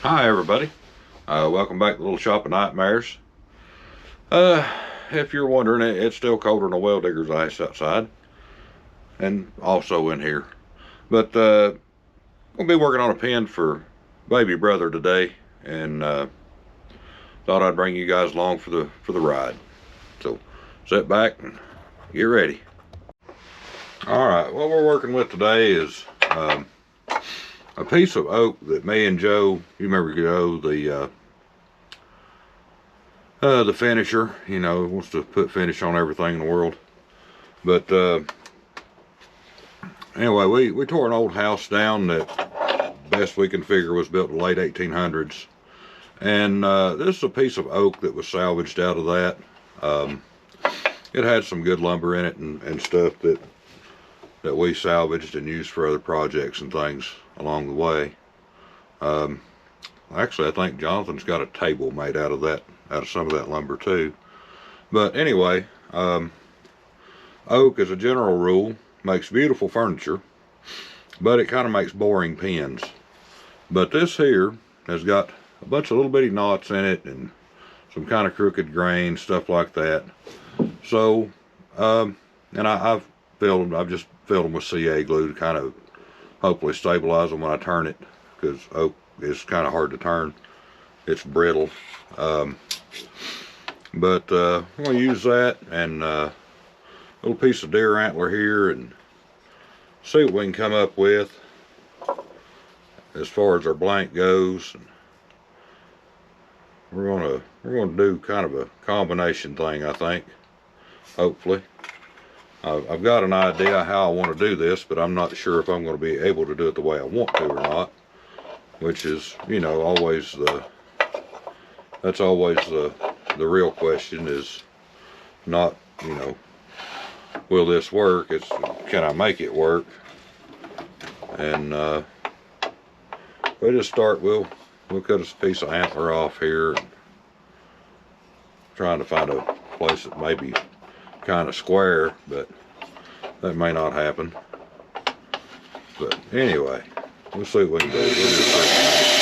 Hi everybody, welcome back to Little Shop of Nightmares. If you're wondering, it's still colder than a well digger's ice outside, and also in here. But we'll be working on a pen for baby brother today, and thought I'd bring you guys along for the ride. So sit back and get ready. All right, what we're working with today is a piece of oak that me and Joe, you remember Joe, the finisher, you know, wants to put finish on everything in the world. But anyway, we tore an old house down that best we can figure was built in the late 1800s. And this is a piece of oak that was salvaged out of that. It had some good lumber in it and stuff that we salvaged and used for other projects and things along the way. Actually, I think Jonathan's got a table made out of some of that lumber too. But anyway, oak as a general rule makes beautiful furniture, but it kind of makes boring pens. But this here has got a bunch of little bitty knots in it and some kind of crooked grain, stuff like that. So, and I've just filled them with CA glue to kind of hopefully stabilize them when I turn it, because oak is kind of hard to turn. It's brittle. But I'm going to use that and a little piece of deer antler here and see what we can come up with as far as our blank goes. We're going to do kind of a combination thing, I think, hopefully. I've got an idea how I want to do this, but I'm not sure if I'm going to be able to do it the way I want to or not, which is, you know, always that's always the real question, is not, you know, will this work? It's, can I make it work? And we'll just start. We'll cut a piece of antler off here, and trying to find a place that may be kind of square, but that may not happen. But anyway, we'll see what we can do. We'll just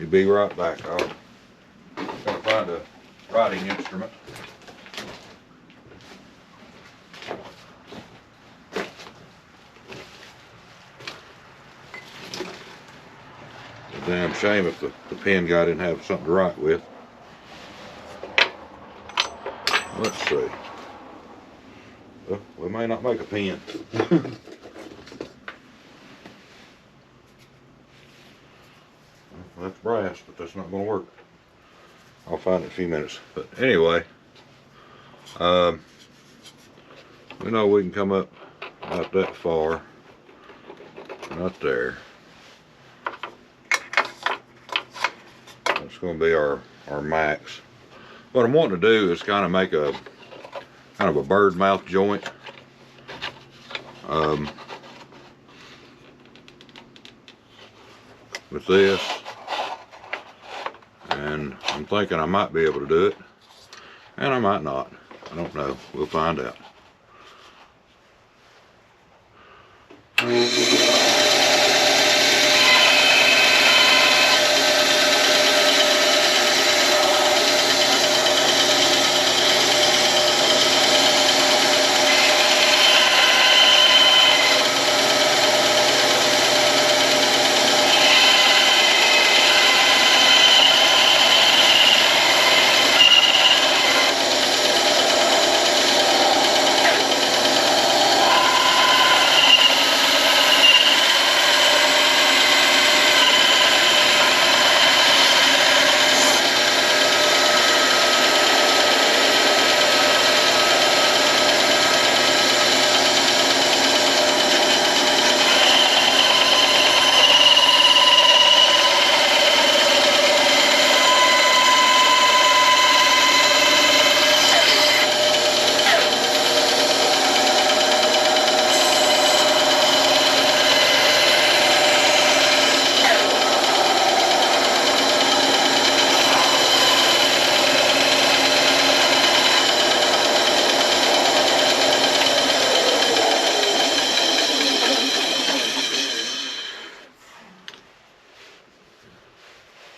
be right back. I'm gonna find a writing instrument. It's a damn shame if the pen guy didn't have something to write with. Let's see. Well, we may not make a pen. That's brass, but that's not going to work. I'll find it in a few minutes. But anyway, we know we can come up not that far, not there. That's going to be our max. What I'm wanting to do is kind of make a bird mouth joint. With this. And I'm thinking I might be able to do it, and I might not. I don't know. We'll find out.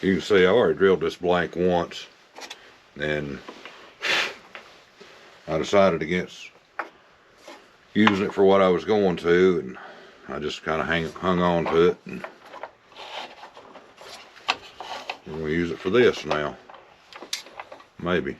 You can see I already drilled this blank once, and I decided against using it for what I was going to, and I just kind of hung on to it, and we're going to use it for this now, maybe.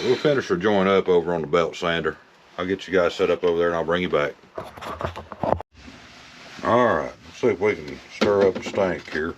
We'll finish our joint up over on the belt sander. I'll get you guys set up over there and I'll bring you back. Alright, let's see if we can stir up a stank here.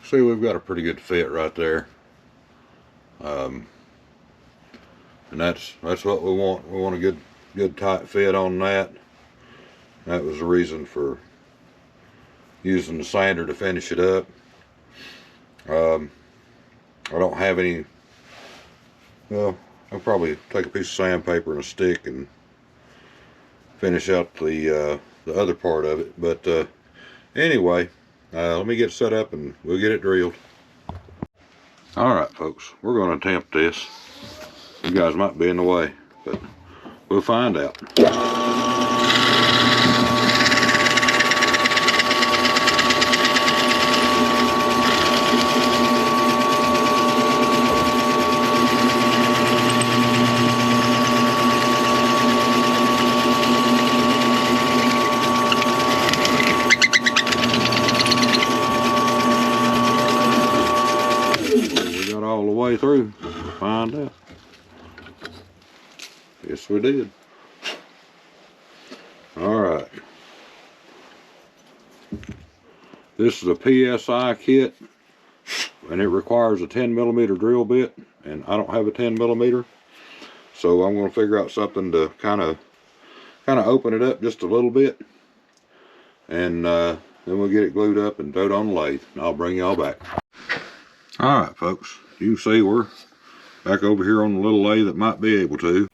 See, we've got a pretty good fit right there, and that's what we want. We want a good tight fit on that. That was the reason for using the sander to finish it up. I don't have any. Well, I'll probably take a piece of sandpaper and a stick and finish out the other part of it. But anyway. Let me get set up and we'll get it drilled. Alright folks, we're going to attempt this. You guys might be in the way, but we'll find out. Through, we'll find out. Yes, we did. Alright. This is a PSI kit, and it requires a 10mm drill bit, and I don't have a 10mm, so I'm going to figure out something to kind of open it up just a little bit, and then we'll get it glued up and throw it on the lathe, and I'll bring y'all back. Alright folks, you can see we're back over here on the little lathe that might be able to.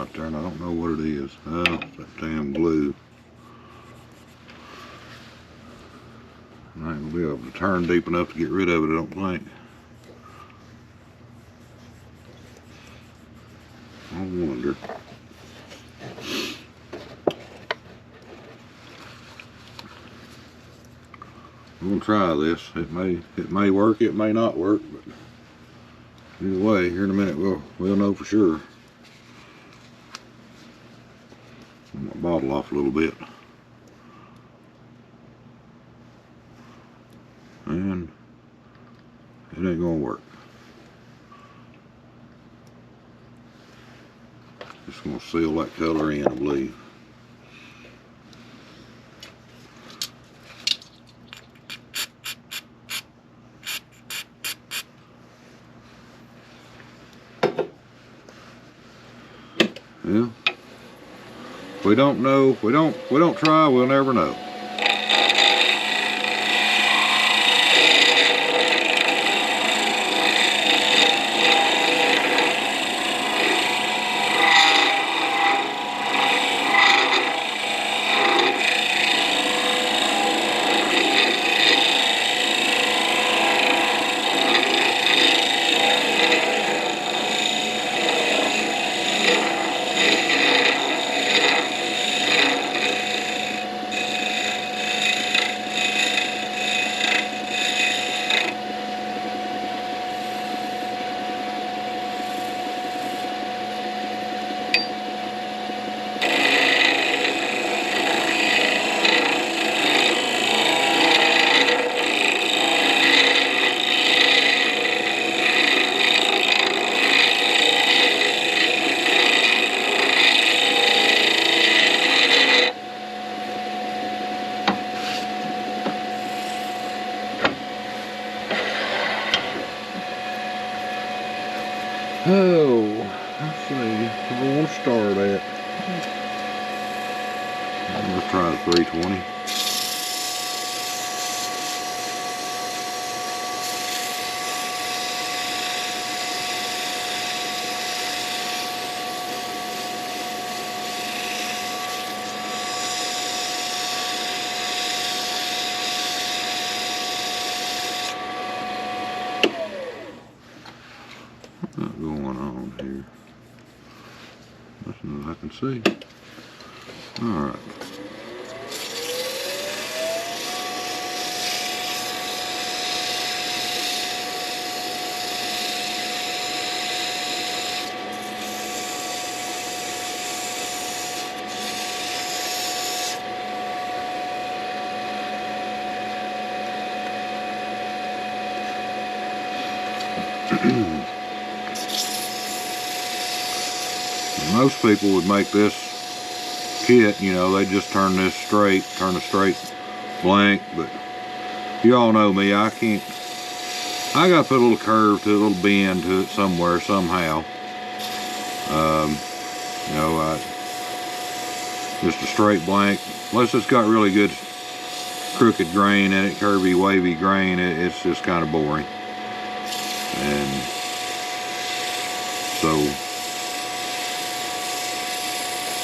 right there, and I don't know what it is. Oh, it's that damn glue. I ain't gonna be able to turn deep enough to get rid of it, I don't think. I wonder. I'm gonna try this. It may work, it may not work, but either way, here in a minute we'll know for sure. Pull my bottle off a little bit. And it ain't gonna work. Just gonna seal that color in, I believe. Yeah. If we don't know, if we don't try, we'll never know. Oh, let's see. Where do I want to start at? I'm going to try the 320. What's going on here? Nothing that I can see. Alright. Most people would make this kit, you know, they just turn this straight, turn a straight blank, but you all know me, I can't, I gotta put a little curve to it, a little bend to it somewhere, somehow. You know, just a straight blank, unless it's got really good crooked grain in it, curvy, wavy grain, it's just kind of boring. And so,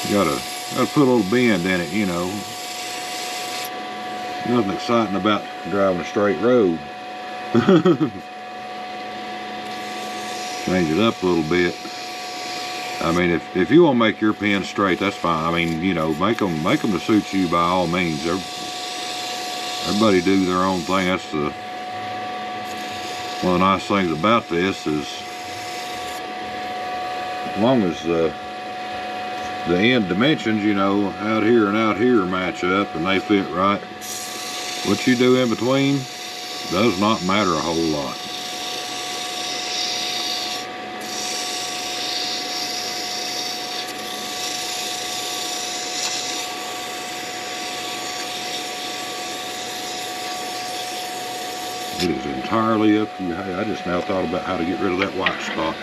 you gotta put a little bend in it, you know. Nothing exciting about driving a straight road. Change it up a little bit. I mean, if you want to make your pin straight, that's fine. I mean, you know, make them to suit you by all means. Everybody do their own thing. That's one of the nice things about this is, as long as the end dimensions, you know, out here and out here match up and they fit right, what you do in between does not matter a whole lot. It is entirely up to you. Hey, I just now thought about how to get rid of that white spot.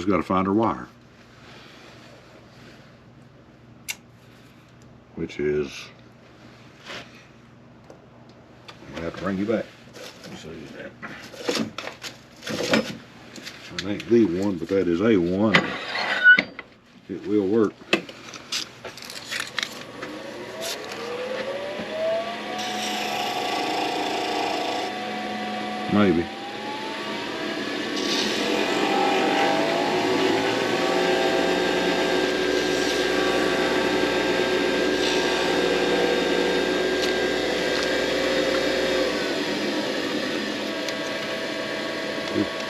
got to find her wire, which is, I have to bring you back. Let's see that. It ain't the one, but that is a one. It will work. Maybe.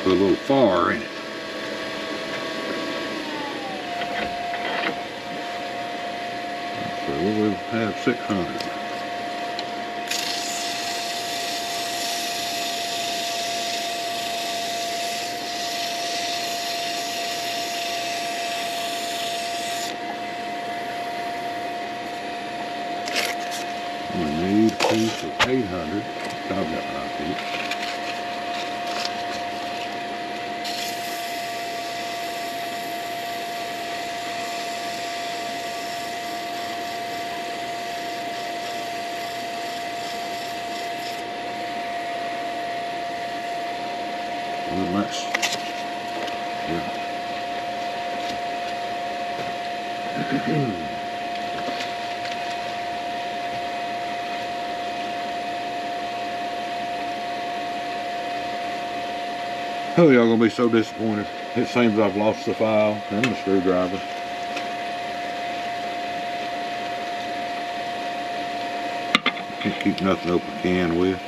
Put a little far in it. So we'll have 600. We need a piece of 800. I've got my piece. And that's, yeah. Oh, y'all gonna be so disappointed. It seems I've lost the file and the screwdriver. Can't keep nothing open can with.